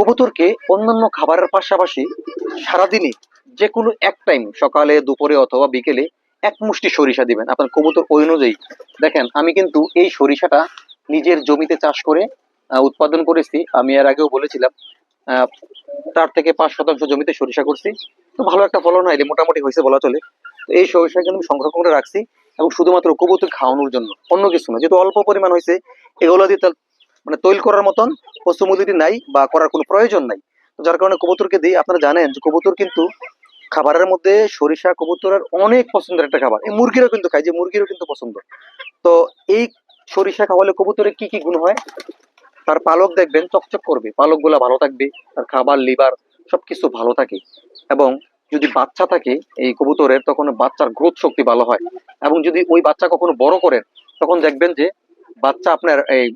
কবুতরকে অন্যান্য খাবারের পাশাপাশি সারাদিনে যে কোনো এক টাইম, সকালে, দুপুরে অথবা বিকেলে এক মুষ্টি সরিষা দিবেন আপনার কবুতর ওই অনুযায়ী। দেখেন আমি কিন্তু এই সরিষাটা নিজের জমিতে চাষ করে উৎপাদন করেছি। আমি এর আগেও বলেছিলাম 4 থেকে 5 শতাংশ জমিতে সরিষা করছি। তো ভালো একটা ফলন হয়নি, মোটামুটি হয়েছে বলা চলে। তো এই সরিষা কিন্তু আমি সংরক্ষণ করে রাখছি এবং শুধুমাত্র কবুতর খাওয়ানোর জন্য, অন্য কিছু না। যেহেতু অল্প পরিমাণ হয়েছে, এগুলো দিয়ে মানে তৈল করার মতন পসিবিলিটি নাই বা করার কোনো প্রয়োজন নাই। তো যার কারণে কবুতরকে দিই। আপনারা জানেন যে কবুতর কিন্তু খাবারের মধ্যে সরিষা কবুতরের অনেক পছন্দের একটা খাবার। এই মুরগিরও কিন্তু খায়, যে মুরগিরও কিন্তু পছন্দ। তো এই সরিষা খাওয়ালে কবুতরের কি কি গুণ হয়? তার পালক দেখবেন চকচক করবে, পালক গুলা ভালো থাকবে, তার খাবার, লিভার সবকিছু ভালো থাকে। এবং যদি বাচ্চা থাকে এই কবুতরের, তখন বাচ্চার গ্রোথ শক্তি ভালো হয়। এবং যদি ওই বাচ্চা কখনো বড় করেন, তখন দেখবেন যে বাচ্চা আপনার এই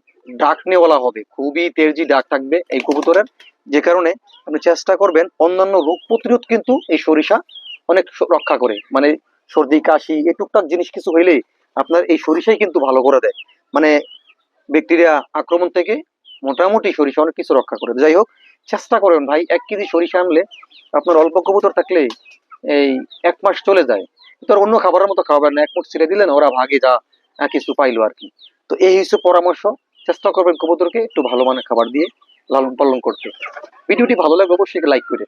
ডাক নেওয়ালা হবে, খুবই তেজি ডাক থাকবে এই কবুতরের। যে কারণে আপনি চেষ্টা করবেন, অন্যান্য রোগ প্রতিরোধ কিন্তু এই সরিষা অনেক রক্ষা করে। মানে সর্দি কাশি এই টুকটাক জিনিস কিছু হইলেই আপনার এই সরিষাই কিন্তু ভালো করে দেয়। মানে ব্যাকটেরিয়া আক্রমণ থেকে মোটামুটি সরিষা অনেক কিছু রক্ষা করে। যাই হোক, চেষ্টা করবেন ভাই, 1 কেজি সরিষা আনলে আপনার অল্প কবুতর থাকলে এই 1 মাস চলে যায়। তো আর অন্য খাবারের মতো খাওয়াবেন না, এক মুঠ ছেড়ে দিলেন ওরা ভাগে যা কিছু পাইলো আর কি। তো এই হচ্ছে পরামর্শ। চেষ্টা করবেন কবুতরকে একটু ভালো মানের খাবার দিয়ে লালন পালন করতে। ভিডিওটি ভালো লাগবে অবশ্যই লাইক করে